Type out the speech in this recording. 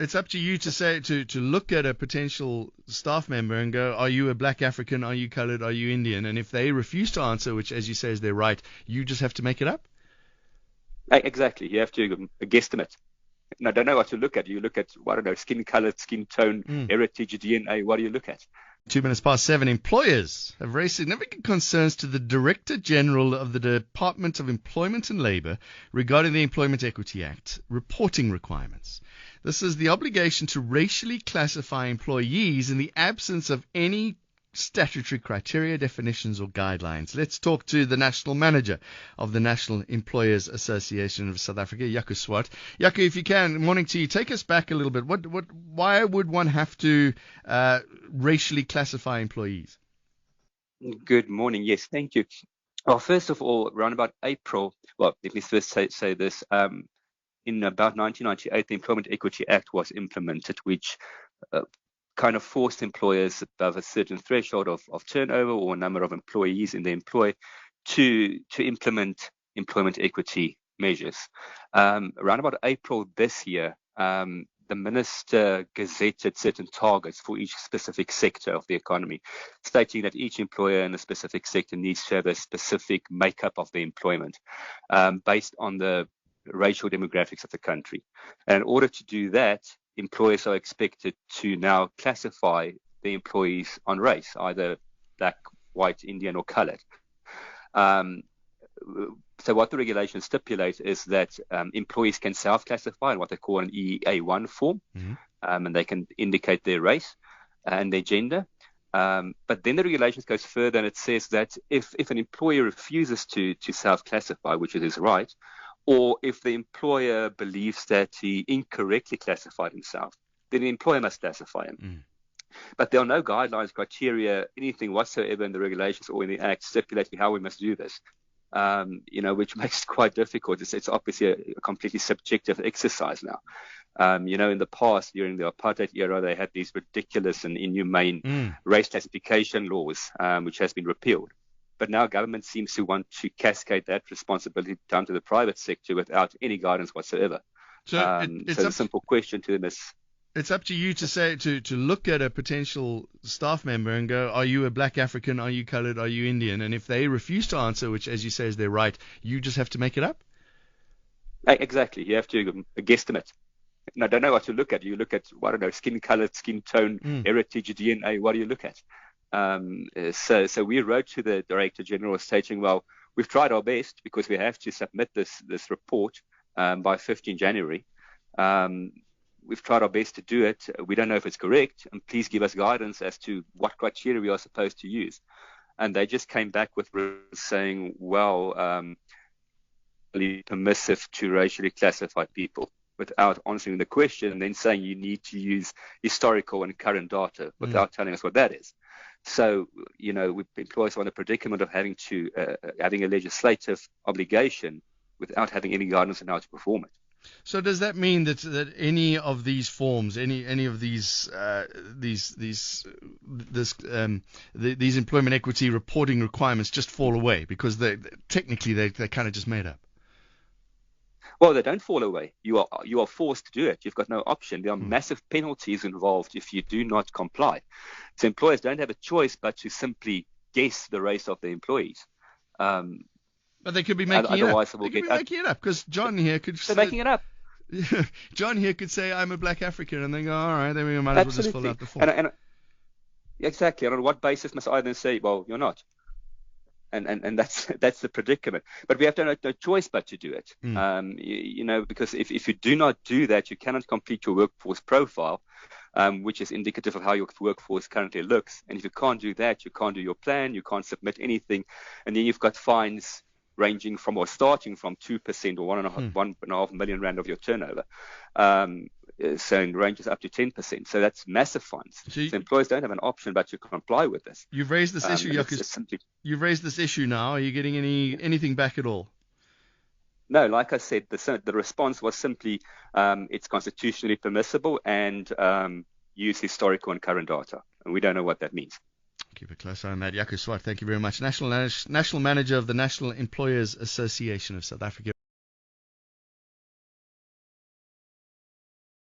It's up to you to say to look at a potential staff member and go, are you a black African? Are you colored? Are you Indian? And if they refuse to answer, which as you say is their right, you just have to make it up. Exactly. You have to guesstimate. And I don't know what to look at. You look at, I don't know, skin color, skin tone, heritage, DNA. What do you look at? 7:02. Employers have raised significant concerns to the Director General of the Department of Employment and Labour regarding the Employment Equity Act reporting requirements. This is the obligation to racially classify employees in the absence of any statutory criteria, definitions or guidelines. Let's talk to the National Manager of the National Employers Association of South Africa, Jaco Swart. Jaco, if you can, morning to you. Take us back a little bit. Why would one have to racially classify employees? Good morning. Yes, thank you. Well, first of all, around about April, well, let me first say this. In about 1998, the Employment Equity Act was implemented, which kind of forced employers above a certain threshold of turnover or number of employees in the employ to implement employment equity measures. Around about April this year, the minister gazetted certain targets for each specific sector of the economy, stating that each employer in a specific sector needs to have a specific makeup of the employment based on the racial demographics of the country. And in order to do that, employers are expected to now classify the employees on race, either black, white, Indian, or colored. So what the regulations stipulate is that employees can self-classify in what they call an EEA1 form, and they can indicate their race and their gender. But then the regulations goes further, and it says that if an employer refuses to self-classify, which is his right, or if the employer believes that he incorrectly classified himself, then the employer must classify him. But there are no guidelines, criteria, anything whatsoever in the regulations or in the Act stipulating how we must do this, which makes it quite difficult. It's obviously a completely subjective exercise now. In the past, during the apartheid era, they had these ridiculous and inhumane race classification laws, which has been repealed. But now government seems to want to cascade that responsibility down to the private sector without any guidance whatsoever. So the simple question to them is, it's up to you to say to look at a potential staff member and go, are you a black African? Are you colored? Are you Indian? And if they refuse to answer, which as you say is their right, you just have to make it up? Exactly. You have to guesstimate. And I don't know what to look at. You look at, I don't know, skin color, skin tone, heritage, DNA. What do you look at? So we wrote to the Director General stating, well, we've tried our best because we have to submit this report by 15 January. We've tried our best to do it. We don't know if it's correct, and please give us guidance as to what criteria we are supposed to use. And they just came back with saying, well, permissive to racially classify people without answering the question, and then saying you need to use historical and current data without telling us what that is. So, employers are in a predicament of having a legislative obligation without having any guidance on how to perform it. So does that mean that any of these forms, any of these employment equity reporting requirements just fall away because they're kind of just made up? Well, they don't fall away. You are forced to do it. You've got no option. There are massive penalties involved if you do not comply. So employers don't have a choice but to simply guess the race of the employees. But they could be making it up. They could be making it up because John here could say, making it up. John here could say, I'm a black African, and then go, all right, then we might as well just fill out the form. And exactly. And on what basis must I then say, well, you're not? And that's the predicament. But we have no choice but to do it. Because if you do not do that, you cannot complete your workforce profile, which is indicative of how your workforce currently looks. And if you can't do that, you can't do your plan, you can't submit anything, and then you've got fines ranging from or starting from 2% or 1.5 million rand of your turnover. So it ranges up to 10%. So that's massive fines. So employers don't have an option but to comply with this. You've raised this issue, You've raised this issue now. Are you getting anything back at all? No, like I said, the response was simply it's constitutionally permissible and use historical and current data. And we don't know what that means. Keep a close eye on that. Jaco Swart, thank you very much. National Manager of the National Employers Association of South Africa.